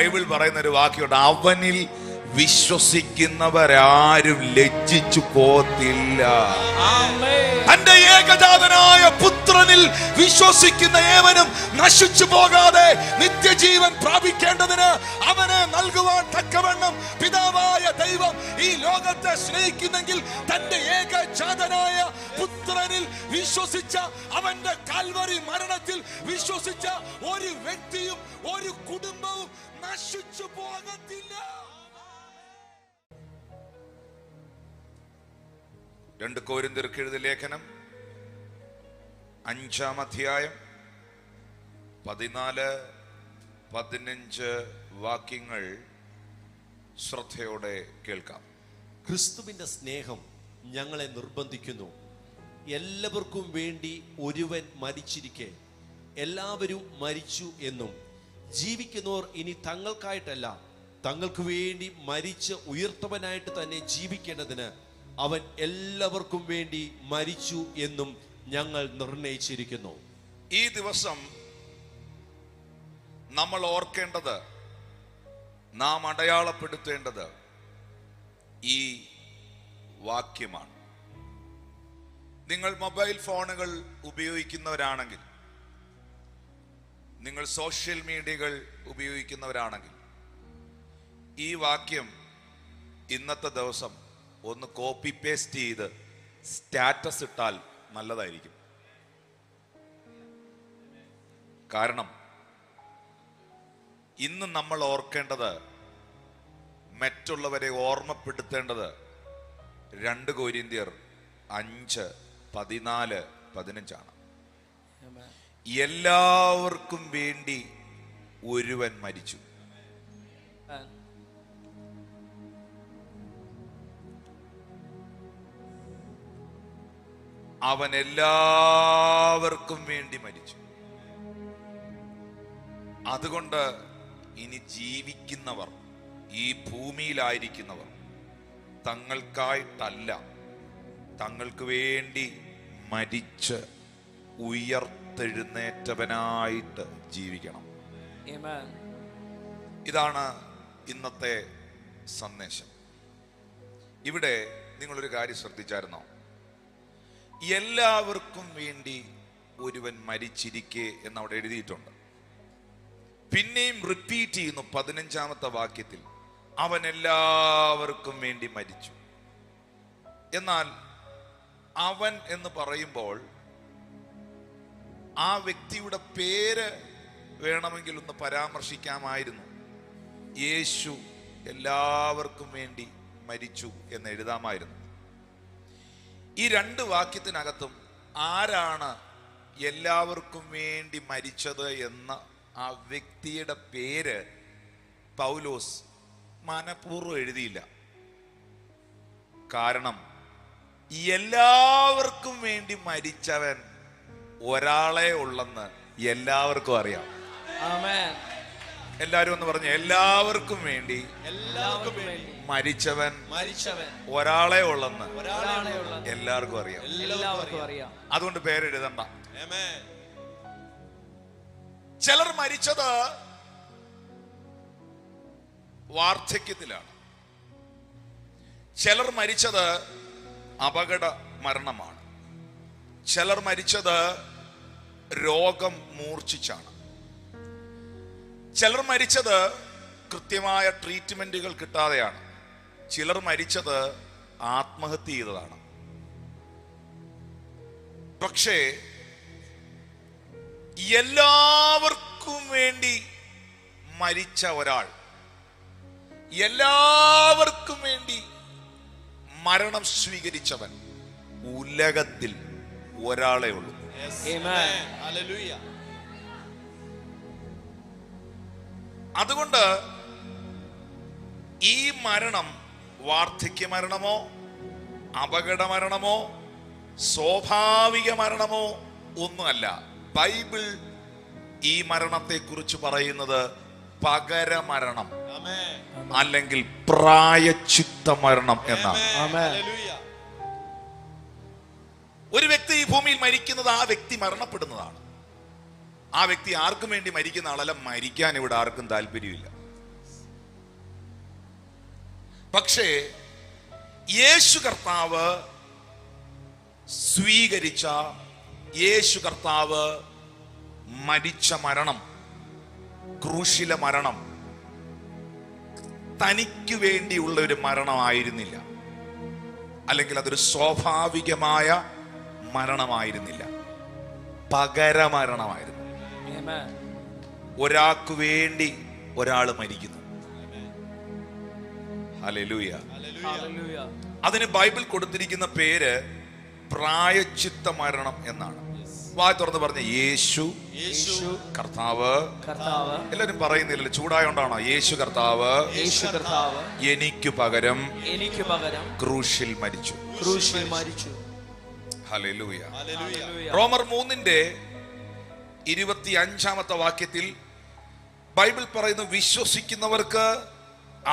Bible പറയുന്ന ഒരു വാക്യമുണ്ട്, അവനിൽ വിശ്വസിക്കുന്നവരാരും ലജ്ജിച്ചു പോത്തില്ല. തന്റെ ഏകജാതനായ പുത്രനിൽ വിശ്വസിക്കുന്ന ഏവനും നശിച്ചു പോകാതെ നിത്യജീവൻ പ്രാപിക്കേണ്ടതിന് അവനെ നൽകുവാൻ തക്കവണ്ണം പിതാവായ ദൈവം ഈ ലോകത്തെ സ്നേഹിക്കുന്നെങ്കിൽ തന്റെ ഏകജാതനായ പുത്രനിൽ വിശ്വസിച്ച, അവന്റെ കാൽവരി മരണത്തിൽ വിശ്വസിച്ച ഒരു വ്യക്തിയും ഒരു കുടുംബവും നശിച്ചു പോകത്തില്ല. 2 കൊരിന്ത്യർക്ക് എഴുതിയ ലേഖനം 5-ാം അധ്യായം 14-15 വാക്യങ്ങൾ ശ്രദ്ധയോടെ കേൾക്കാം. ക്രിസ്തുവിന്റെ സ്നേഹം ഞങ്ങളെ നിർബന്ധിക്കുന്നു, എല്ലാവർക്കും വേണ്ടി ഒരുവൻ മരിച്ചിരിക്കെ എല്ലാവരും മരിച്ചു എന്നും ജീവിക്കുന്നവർ ഇനി തങ്ങൾക്കായിട്ടല്ല തങ്ങൾക്ക് വേണ്ടി മരിച്ച് ഉയർത്തവനായിട്ട് തന്നെ ജീവിക്കേണ്ടതിന് അവൻ എല്ലാവർക്കും വേണ്ടി മരിച്ചു എന്നും ഞങ്ങൾ നിർണയിച്ചിരിക്കുന്നു. ഈ ദിവസം നമ്മൾ ഓർക്കേണ്ടത്, നാം അടയാളപ്പെടുത്തേണ്ടത് ഈ വാക്യമാണ്. നിങ്ങൾ മൊബൈൽ ഫോണുകൾ ഉപയോഗിക്കുന്നവരാണെങ്കിൽ, നിങ്ങൾ സോഷ്യൽ മീഡിയകൾ ഉപയോഗിക്കുന്നവരാണെങ്കിൽ, ഈ വാക്യം ഇന്നത്തെ ദിവസം ഒന്ന് കോപ്പി പേസ്റ്റ് ചെയ്ത് സ്റ്റാറ്റസ് ഇട്ടാൽ നല്ലതായിരിക്കും. കാരണം ഇന്ന് നമ്മൾ ഓർക്കേണ്ടത്, മറ്റുള്ളവരെ ഓർമ്മപ്പെടുത്തേണ്ടത് 2 കൊരിന്ത്യർ 5:14-15 എല്ലാവർക്കും വേണ്ടി ഒരുവൻ മരിച്ചു. അവൻ എല്ലാവർക്കും വേണ്ടി മരിച്ചു. അതുകൊണ്ട് ഇനി ജീവിക്കുന്നവർ, ഈ ഭൂമിയിലായിരിക്കുന്നവർ തങ്ങൾക്കായിട്ടല്ല, തങ്ങൾക്ക് വേണ്ടി മരിച്ച് ഉയർത്തെഴുന്നേറ്റവനായിട്ട് ജീവിക്കണം. ഇതാണ് ഇന്നത്തെ സന്ദേശം. ഇവിടെ നിങ്ങളൊരു കാര്യം ശ്രദ്ധിച്ചായിരുന്നോ? എല്ലാവർക്കും വേണ്ടി ഒരുവൻ മരിച്ചിരിക്കെ എന്നവിടെ എഴുതിയിട്ടുണ്ട്. പിന്നെയും റിപ്പീറ്റ് ചെയ്യുന്നു 15-ാമത്തെ വാക്യത്തിൽ, അവൻ എല്ലാവർക്കും വേണ്ടി മരിച്ചു. എന്നാൽ അവൻ എന്ന് പറയുമ്പോൾ ആ വ്യക്തിയുടെ പേര് വേണമെങ്കിൽ ഒന്ന് പരാമർശിക്കാമായിരുന്നു. യേശു എല്ലാവർക്കും വേണ്ടി മരിച്ചു എന്ന് എഴുതാമായിരുന്നു. ഈ 2 വാക്യത്തിനകത്തും ആരാണ് എല്ലാവർക്കും വേണ്ടി മരിച്ചത് എന്ന ആ വ്യക്തിയുടെ പേര് പൗലോസ് മനഃപൂർവ്വം എഴുതിയില്ല. കാരണം എല്ലാവർക്കും വേണ്ടി മരിച്ചവൻ ഒരാളെ ഉള്ളെന്ന് എല്ലാവർക്കും അറിയാം. എല്ലാവരും ഒന്ന് പറഞ്ഞു, എല്ലാവർക്കും വേണ്ടി മരിച്ചവൻ ഒരാളെ ഉള്ളെന്ന് എല്ലാവർക്കും അറിയാം. അതുകൊണ്ട് പേരെഴുതണ്ട. ചിലർ മരിച്ചത് വാർദ്ധക്യത്തിലാണ്, ചിലർ മരിച്ചത് അപകട മരണമാണ്, ചിലർ മരിച്ചത് രോഗം മൂർച്ഛിച്ചാണ്, ചിലർ മരിച്ചത് കൃത്യമായ ട്രീറ്റ്മെന്റുകൾ കിട്ടാതെയാണ്, ചിലർ മരിച്ചത് ആത്മഹത്യ ചെയ്തതാണ്. പക്ഷേ എല്ലാവർക്കും വേണ്ടി മരിച്ച ഒരാൾ, എല്ലാവർക്കും വേണ്ടി മരണം സ്വീകരിച്ചവൻ ഉലകത്തിൽ ഒരാളേ ഉള്ളൂ. അതുകൊണ്ട് ഈ മരണം വാർദ്ധക്യ മരണമോ അപകട മരണമോ സ്വാഭാവിക മരണമോ ഒന്നുമല്ല. ബൈബിൾ ഈ മരണത്തെ കുറിച്ച് പറയുന്നത് പകരമരണം അല്ലെങ്കിൽ പ്രായശ്ചിത്ത മരണം എന്നാണ്. ഒരു വ്യക്തി ഈ ഭൂമിയിൽ മരിക്കുന്നത് ആ വ്യക്തി മരണപ്പെടുന്നതാണ്. ആ വ്യക്തി ആർക്കും വേണ്ടി മരിക്കുന്ന ആളല്ല. മരിക്കാൻ ഇവിടെ ആർക്കും താല്പര്യമില്ല. പക്ഷേ യേശു കർത്താവ് സ്വീകരിച്ച, യേശു കർത്താവ് മരിച്ച മരണം, ക്രൂശിലെ മരണം തനിക്ക് വേണ്ടിയുള്ള ഒരു മരണമായിരുന്നില്ല, അല്ലെങ്കിൽ അതൊരു സ്വാഭാവികമായ മരണമായിരുന്നില്ല, പകരമരണമായിരുന്നു. ഒരാൾക്ക് വേണ്ടി ഒരാൾ മരിക്കുന്നു. ഹല്ലേലൂയ. അതിന് ബൈബിൾ കൊടുത്തിരിക്കുന്ന പേര് പ്രായശ്ചിത്ത മരണം എന്നാണ്. വായ തുറന്ന് പറഞ്ഞ യേശു കർത്താവ്. എല്ലാരും പറയുന്നില്ലല്ലോ, ചൂടായോണ്ടാണോ? യേശു കർത്താവ് എനിക്ക് പകരം ക്രൂശിൽ മരിച്ചു. ഹല്ലേലൂയ. റോമർ 3:25 വാക്യത്തിൽ ബൈബിൾ പറയുന്നു, വിശ്വസിക്കുന്നവർക്ക്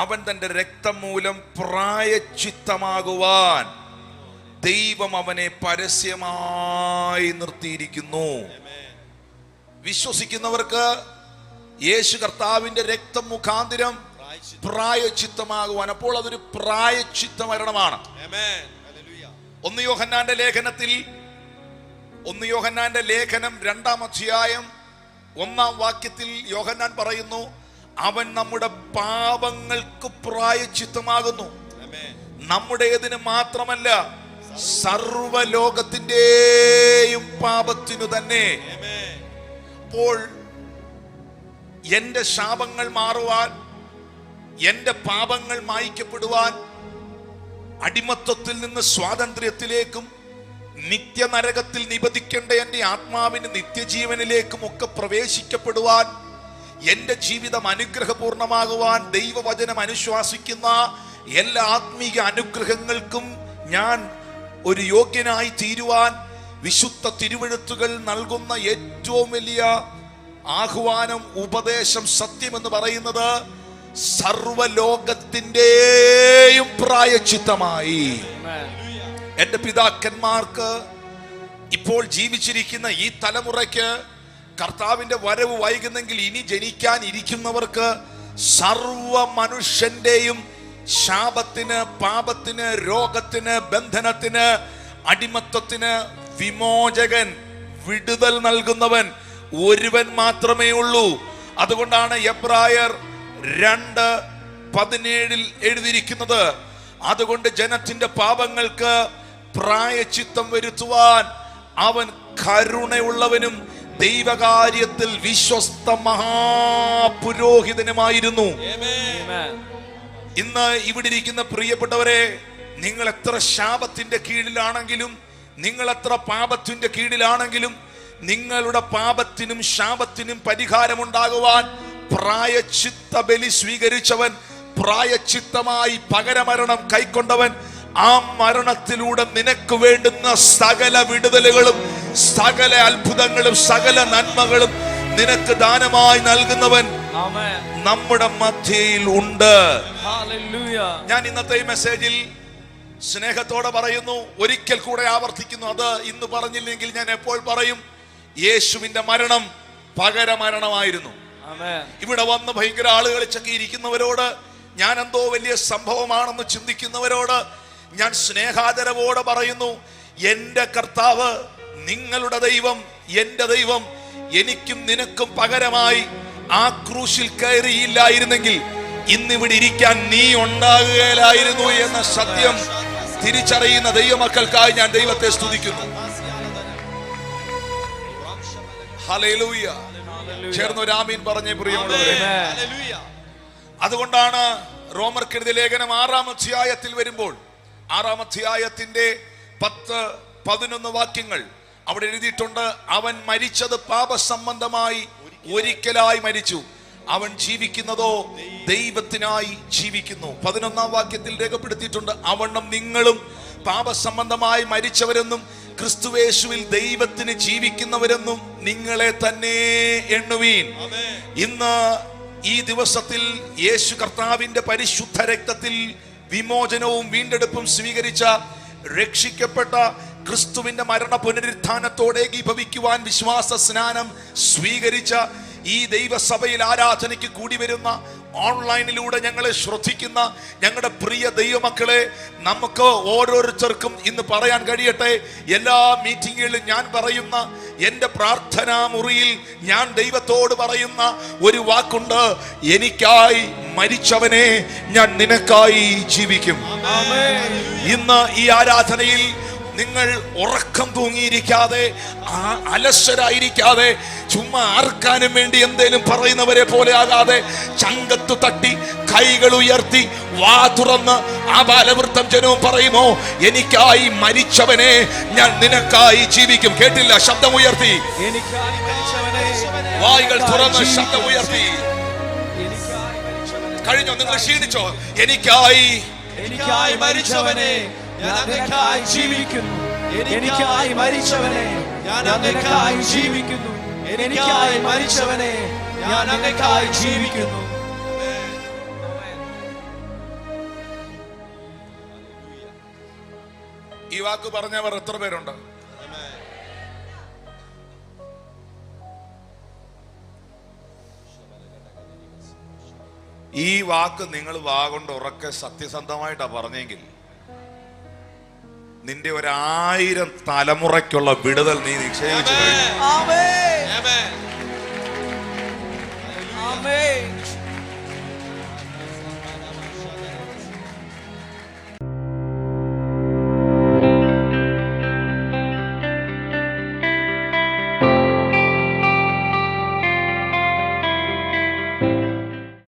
അവൻ തന്റെ രക്തം മൂലം പ്രായശ്ചിത്തമാകുവാൻ ദൈവം അവനെ പരസ്യമായി നിർത്തിയിരിക്കുന്നു. വിശ്വസിക്കുന്നവർക്ക് യേശു കർത്താവിന്റെ രക്തം മുഖാന്തരം പ്രായശ്ചിത്തമാകുവാൻ. അപ്പോൾ അതൊരു പ്രായശ്ചിത്ത മരണമാണ്. 1 യോഹന്നാന്റെ ലേഖനം 2-ാം അധ്യായം 1-ാം വാക്യത്തിൽ യോഹന്നാൻ പറയുന്നു, അവൻ നമ്മുടെ പാപങ്ങൾക്ക് പ്രായശ്ചിത്തമാകുന്നു. നമ്മുടേതിന് മാത്രമല്ല, സർവലോകത്തിന്റെയും പാപത്തിനു തന്നെ. അപ്പോൾ എന്റെ ശാപങ്ങൾ മാറുവാൻ, എന്റെ പാപങ്ങൾ മായ്ക്കപ്പെടുവാൻ, അടിമത്വത്തിൽ നിന്ന് സ്വാതന്ത്ര്യത്തിലേക്കും നിത്യനരകത്തിൽ നിബന്ധിക്കേണ്ട എന്റെ ആത്മാവിന് നിത്യജീവനിലേക്കും ഒക്കെ പ്രവേശിക്കപ്പെടുവാൻ, എന്റെ ജീവിതം അനുഗ്രഹപൂർണമാകുവാൻ, ദൈവവചനം അനുശ്വാസിക്കുന്ന എല്ലാ ആത്മീയ അനുഗ്രഹങ്ങൾക്കും ഞാൻ ഒരു യോഗ്യനായി തീരുവാൻ വിശുദ്ധ തിരുവെഴുത്തുകൾ നൽകുന്ന ഏറ്റവും വലിയ ആഹ്വാനം, ഉപദേശം, സത്യം എന്ന് പറയുന്നത് സർവലോകത്തിന്റെയും പ്രായശ്ചിത്തമായി. എന്റെ പിതാക്കന്മാർക്ക്, ഇപ്പോൾ ജീവിച്ചിരിക്കുന്ന ഈ തലമുറയ്ക്ക് കർത്താവിന്റെ വരവ് വൈകുന്നെങ്കിൽ ഇനി ജനിക്കാൻ ഇരിക്കുന്നവർക്ക് സർവ മനുഷ്യന്റെയും ശാപത്തിന്, പാപത്തിന്, രോഗത്തിന്, ബന്ധനത്തിന്, അടിമത്വത്തിന് വിമോചകൻ, വിടുതൽ നൽകുന്നവൻ ഒരുവൻ മാത്രമേ ഉള്ളൂ. അതുകൊണ്ടാണ് എബ്രായർ 2:17 എഴുതിയിരിക്കുന്നത്, അതുകൊണ്ട് ജനത്തിന്റെ പാപങ്ങൾക്ക് പ്രായശ്ചിത്തം വരുത്തുവാൻ അവൻ കരുണയുള്ളവനും ദൈവകാര്യത്തിൽ വിശ്വസ്ത മഹാപുരോഹിതനുമായിരുന്നു. ഇന്ന് ഇവിടെ ഇരിക്കുന്ന പ്രിയപ്പെട്ടവരെ, നിങ്ങൾ എത്ര ശാപത്തിന്റെ കീഴിലാണെങ്കിലും, നിങ്ങൾ എത്ര പാപത്തിന്റെ കീഴിലാണെങ്കിലും, നിങ്ങളുടെ പാപത്തിനും ശാപത്തിനും പരിഹാരമുണ്ടാകുവാൻ പ്രായശ്ചിത്ത ബലി സ്വീകരിച്ചവൻ, പ്രായശ്ചിത്തമായി പകരമരണം കൈക്കൊണ്ടവൻ, ആ മരണത്തിലൂടെ നിനക്ക് വേണ്ടുന്ന സകല വിടുതലുകളും, സകല അത്ഭുതങ്ങളും, സകല നന്മകളും നിനക്ക് ദാനമായി നൽകുന്നവൻ നമ്മുടെ മധ്യയിൽ ഉണ്ട്. ഞാൻ ഇന്നത്തെ മെസ്സേജിൽ സ്നേഹത്തോടെ പറയുന്നു, ഒരിക്കൽ കൂടെ ആവർത്തിക്കുന്നു, അത് ഇന്ന് പറഞ്ഞില്ലെങ്കിൽ ഞാൻ എപ്പോൾ പറയും, യേശുവിന്റെ മരണം പകരമരണമായിരുന്നു. ഇവിടെ വന്ന് ഭയങ്കര ആളുകളിച്ചൊക്കെ ഇരിക്കുന്നവരോട്, ഞാൻ എന്തോ വലിയ സംഭവമാണെന്ന് ചിന്തിക്കുന്നവരോട് ഞാൻ സ്നേഹാദരവോടെ പറയുന്നു, എന്റെ കർത്താവ്, നിങ്ങളുടെ ദൈവം, എന്റെ ദൈവം എനിക്കും നിനക്കും പകരമായി ആ ക്രൂശിൽ കയറിയില്ലായിരുന്നെങ്കിൽ ഇന്നിവിടെ ഇരിക്കാൻ നീ ഉണ്ടാകുകയില്ലായിരുന്നു എന്ന സത്യം തിരിച്ചറിയുന്ന ദൈവമക്കൾക്കായി ഞാൻ ദൈവത്തെ സ്തുതിക്കുന്നു. ഹല്ലേലൂയ. ചേർന്നൊരു ആമീൻ പറഞ്ഞേ പ്രിയമുള്ളവരെ. അതുകൊണ്ടാണ് റോമർക്കെഴുതിയ ലേഖനം 6-ാം അധ്യായത്തിൽ വരുമ്പോൾ 6-ാം അധ്യായത്തിന്റെ 10-11 വാക്യങ്ങൾ അവിടെ എഴുതിയിട്ടുണ്ട്, അവൻ മരിച്ചത് പാപസംബന്ധമായി ഒരിക്കലായി മരിച്ചു, അവൻ ജീവിക്കുന്നതോ ദൈവത്തിനായി ജീവിക്കുന്നു. 11-ാം വാക്യത്തിൽ രേഖപ്പെടുത്തിയിട്ടുണ്ട്, അവണ്ണം നിങ്ങളും പാപസംബന്ധമായി മരിച്ചവരെന്നും ക്രിസ്തുയേശുവിൽ ദൈവത്തിന് ജീവിക്കുന്നവരെന്നും നിങ്ങളെ തന്നെ എണ്ണുവീൻ. ഇന്ന് ഈ ദിവസത്തിൽ യേശു കർത്താവിന്റെ പരിശുദ്ധ രക്തത്തിൽ വിമോചനവും വീണ്ടെടുപ്പും സ്വീകരിച്ച, രക്ഷിക്കപ്പെട്ട ക്രിസ്തുവിന്റെ മരണ പുനരുത്ഥാനത്തോടെ ഏകീഭവിക്കുവാൻ വിശ്വാസ സ്നാനം സ്വീകരിച്ച, ഈ ദൈവസഭയിൽ ആരാധനയ്ക്ക് കൂടി വരുന്ന ഓൺലൈനിലൂടെ ഞങ്ങളെ ശ്രദ്ധിക്കുന്ന ഞങ്ങളുടെ പ്രിയ ദൈവമക്കളെ, നമുക്ക് ഓരോരുത്തർക്കും ഇന്ന് പറയാൻ കഴിയട്ടെ, എല്ലാ മീറ്റിങ്ങുകളിലും ഞാൻ പറയുന്ന, എൻ്റെ പ്രാർത്ഥനാ മുറിയിൽ ഞാൻ ദൈവത്തോട് പറയുന്ന ഒരു വാക്കുണ്ട്: എനിക്കായി മരിച്ചവനെ ഞാൻ നിനക്കായി ജീവിക്കും. ഇന്ന് ഈ ആരാധനയിൽ നിങ്ങൾ ഉറക്കം തൂങ്ങിയിരിക്കാതെ, അലസരായിരിക്കാതെ, ചുമ്മാ ആർക്കാനും വേണ്ടി എന്തേലും പറയുന്നവരെ പോലെ ആകാതെ, ചങ്കത്ത് തട്ടി കൈകൾ ഉയർത്തി വാ തുറന്ന് ആ ബാലവൃത്തം ജനവും പറയുമോ: എനിക്കായി മരിച്ചവനെ ഞാൻ നിനക്കായി ജീവിക്കും. കേട്ടില്ല? ശബ്ദം ഉയർത്തി, വായികൾ തുറന്ന് ശബ്ദം ഉയർത്തി. കഴിഞ്ഞോ? നിങ്ങൾ ക്ഷീണിച്ചോ? എനിക്കായി മരിച്ചവനെ ഞാൻ അങ്ങേക്കായി ജീവിക്കുന്നു. എനിക്കായി മരിച്ചവനെ ഞാൻ അങ്ങേക്കായി ജീവിക്കുന്നു. എനിക്കായി മരിച്ചവനെ ഞാൻ അങ്ങേക്കായി ജീവിക്കുന്നു. ഈ വാക്ക് പറഞ്ഞവർ എത്ര പേരുണ്ട്? ഈ വാക്ക് നിങ്ങൾ വാ കൊണ്ട് ഉറക്കെ സത്യസന്ധമായിട്ടാ പറഞ്ഞെങ്കിൽ നിന്റെ 1000 തലമുറയ്ക്കുള്ള വിടുതൽ നീ നിക്ഷേപിച്ചു. ആമേൻ.